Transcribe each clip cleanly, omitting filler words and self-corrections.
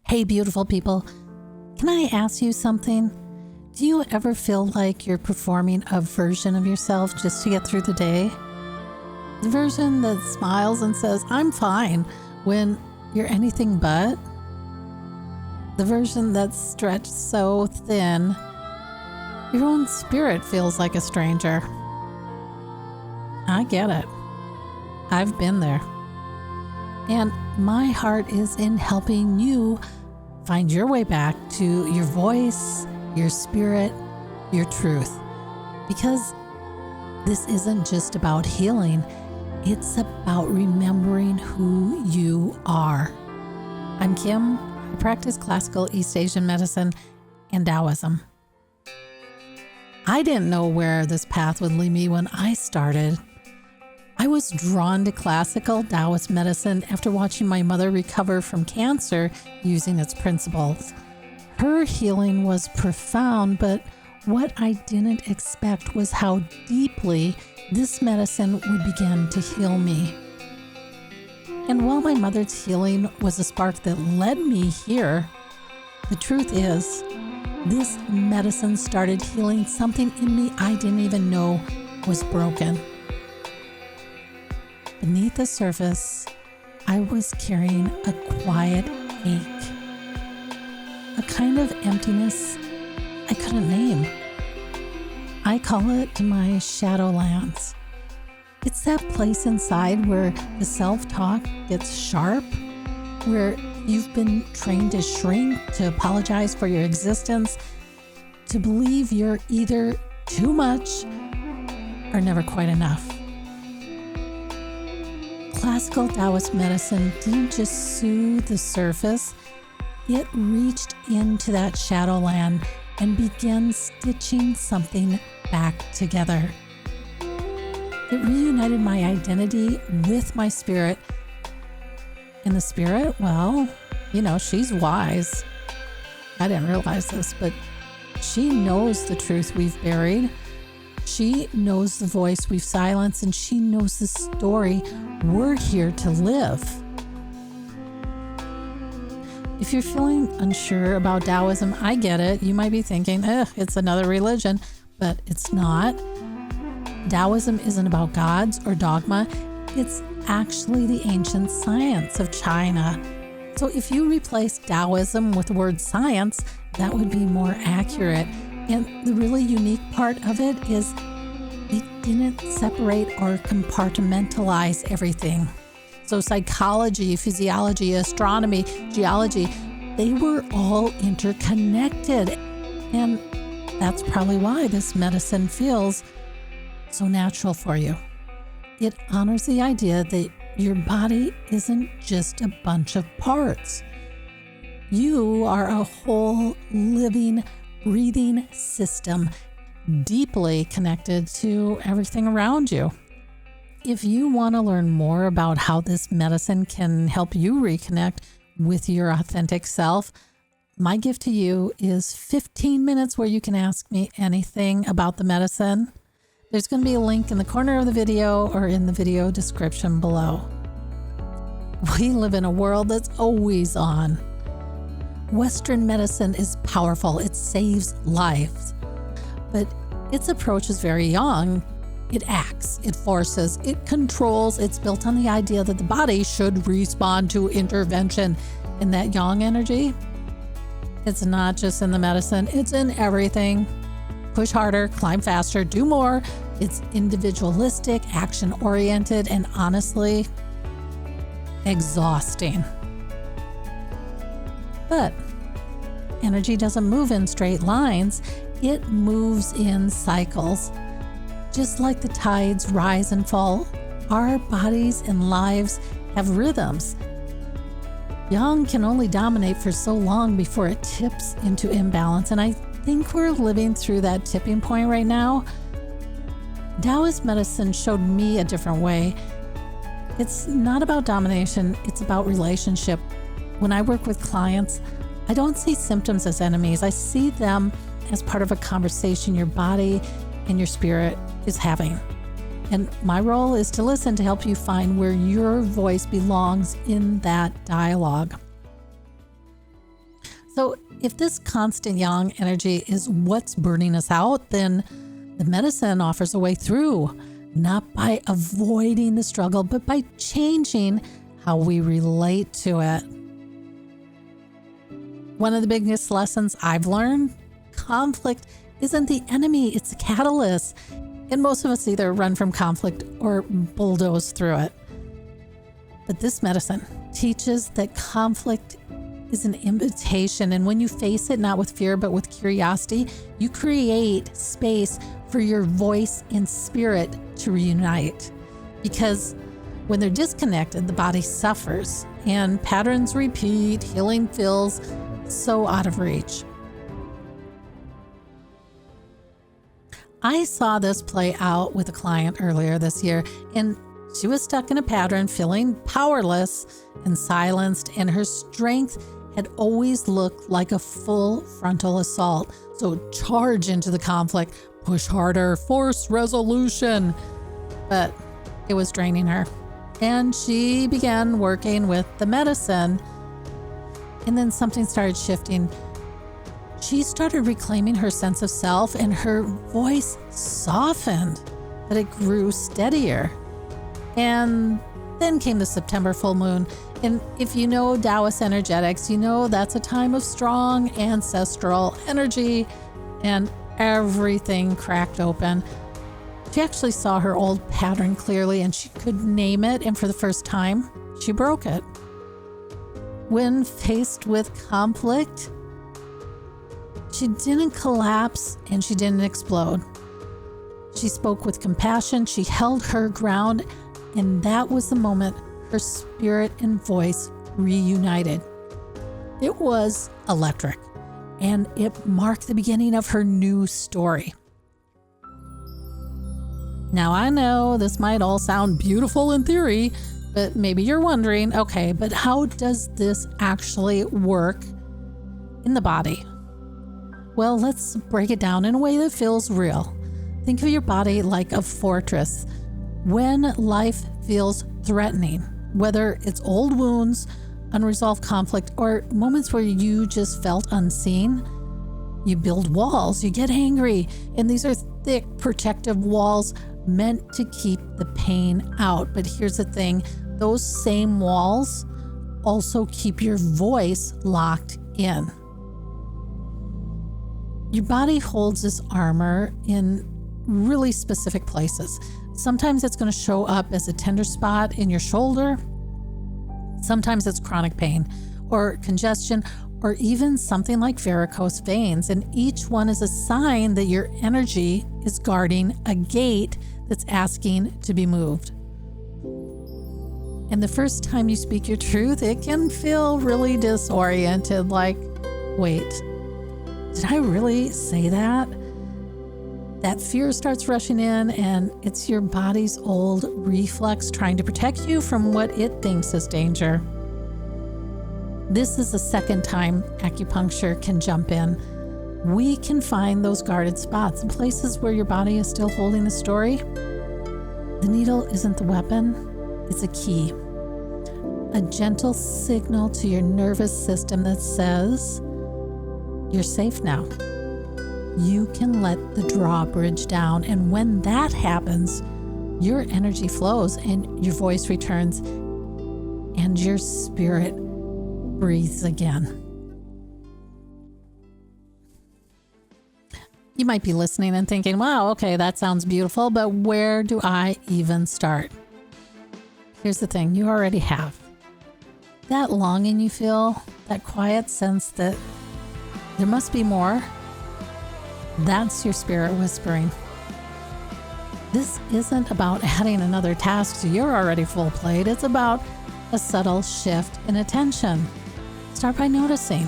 Hey, beautiful people. Can I ask you something? Do you ever feel like you're performing a version of yourself just to get through the day? The version that smiles and says, I'm fine, when you're anything but? The version that's stretched so thin, your own spirit feels like a stranger. I get it. I've been there. And my heart is in helping you find your way back to your voice, your spirit, your truth. Because this isn't just about healing, it's about remembering who you are. I'm Kim. I practice classical East Asian medicine and Taoism. I didn't know where this path would lead me when I started. I was drawn to classical Taoist medicine after watching my mother recover from cancer using its principles. Her healing was profound, but what I didn't expect was how deeply this medicine would begin to heal me. And while my mother's healing was a spark that led me here, the truth is, this medicine started healing something in me I didn't even know was broken. Beneath the surface, I was carrying a quiet ache, a kind of emptiness I couldn't name. I call it my shadowlands. It's that place inside where the self-talk gets sharp, where you've been trained to shrink, to apologize for your existence, to believe you're either too much or never quite enough. Classical Taoist medicine didn't just soothe the surface, it reached into that shadowland and began stitching something back together. It reunited my identity with my spirit. And the spirit, well, she's wise. I didn't realize this, but she knows the truth we've buried. She knows the voice we've silenced, and she knows the story we're here to live. If you're feeling unsure about Taoism, I get it. You might be thinking, it's another religion, but it's not. Taoism isn't about gods or dogma. It's actually the ancient science of China. So if you replace Taoism with the word science, that would be more accurate. And the really unique part of it is it didn't separate or compartmentalize everything. So psychology, physiology, astronomy, geology, they were all interconnected. And that's probably why this medicine feels so natural for you. It honors the idea that your body isn't just a bunch of parts. You are a whole living, breathing system, deeply connected to everything around you. If you want to learn more about how this medicine can help you reconnect with your authentic self, my gift to you is 15 minutes where you can ask me anything about the medicine. There's going to be a link in the corner of the video or in the video description below. We live in a world that's always on. Western medicine is powerful. It saves lives. But its approach is very young. It acts, it forces, it controls. It's built on the idea that the body should respond to intervention. And that yang energy, it's not just in the medicine, it's in everything. Push harder, climb faster, do more. It's individualistic, action-oriented, and honestly, exhausting. But energy doesn't move in straight lines. It moves in cycles. Just like the tides rise and fall, our bodies and lives have rhythms. Yang can only dominate for so long before it tips into imbalance, and I think we're living through that tipping point right now. Taoist medicine showed me a different way. It's not about domination, it's about relationship. When I work with clients, I don't see symptoms as enemies. I see them as part of a conversation your body and your spirit is having. And my role is to listen to help you find where your voice belongs in that dialogue. So if this constant yang energy is what's burning us out, then the medicine offers a way through, not by avoiding the struggle, but by changing how we relate to it. One of the biggest lessons I've learned, conflict isn't the enemy, it's a catalyst. And most of us either run from conflict or bulldoze through it. But this medicine teaches that conflict is an invitation. And when you face it, not with fear, but with curiosity, you create space for your voice and spirit to reunite. Because when they're disconnected, the body suffers and patterns repeat, healing feels so out of reach. I saw this play out with a client earlier this year, and she was stuck in a pattern, feeling powerless and silenced, and her strength had always looked like a full frontal assault. So charge into the conflict, push harder, force resolution. But it was draining her. And she began working with the medicine. And then something started shifting. She started reclaiming her sense of self, and her voice softened, but it grew steadier. And then came the September full moon. And if you know Taoist energetics, you know that's a time of strong ancestral energy, and everything cracked open. She actually saw her old pattern clearly, and she could name it. And for the first time, she broke it. When faced with conflict, she didn't collapse and she didn't explode. She spoke with compassion. She held her ground. And that was the moment her spirit and voice reunited. It was electric, and it marked the beginning of her new story. Now, I know this might all sound beautiful in theory, but maybe you're wondering, okay, but how does this actually work in the body? Well, let's break it down in a way that feels real. Think of your body like a fortress. When life feels threatening, whether it's old wounds, unresolved conflict, or moments where you just felt unseen, you build walls, you get angry, and these are thick protective walls meant to keep the pain out. But here's the thing, those same walls also keep your voice locked in. Your body holds this armor in really specific places. Sometimes it's going to show up as a tender spot in your shoulder. Sometimes it's chronic pain or congestion, or even something like varicose veins. And each one is a sign that your energy is guarding a gate that's asking to be moved. And the first time you speak your truth, it can feel really disoriented, like, wait, did I really say that? That fear starts rushing in, and it's your body's old reflex trying to protect you from what it thinks is danger. This is the second time acupuncture can jump in. We can find those guarded spots, places where your body is still holding the story. The needle isn't the weapon, it's a key. A gentle signal to your nervous system that says, you're safe now. You can let the drawbridge down. And when that happens, your energy flows and your voice returns and your spirit breathes again. You might be listening and thinking, wow, okay, that sounds beautiful, but where do I even start? Here's the thing, you already have. That longing you feel, that quiet sense that there must be more, that's your spirit whispering. This isn't about adding another task to your already full plate. It's about a subtle shift in attention. Start by noticing.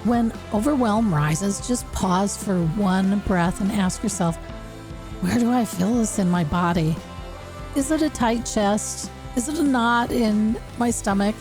When overwhelm rises, just pause for one breath and ask yourself, where do I feel this in my body? Is it a tight chest? Is it a knot in my stomach?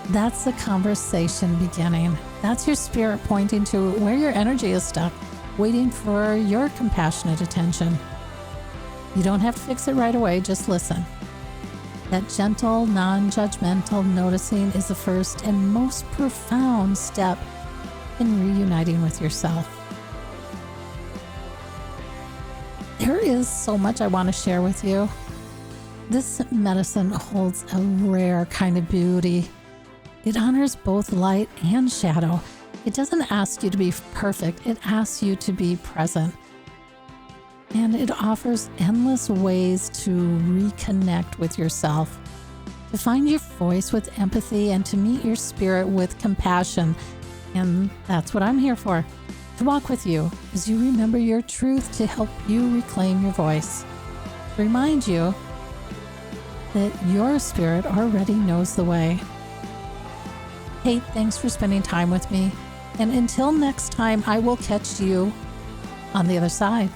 That's the conversation beginning. That's your spirit pointing to where your energy is stuck, waiting for your compassionate attention. You don't have to fix it right away, just listen. That gentle, non-judgmental noticing is the first and most profound step and reuniting with yourself. There is so much I want to share with you. This medicine holds a rare kind of beauty. It honors both light and shadow. It doesn't ask you to be perfect. It asks you to be present. And it offers endless ways to reconnect with yourself, to find your voice with empathy, and to meet your spirit with compassion. And that's what I'm here for, to walk with you as you remember your truth, to help you reclaim your voice, to remind you that your spirit already knows the way. Hey, thanks for spending time with me. And until next time, I will catch you on the other side.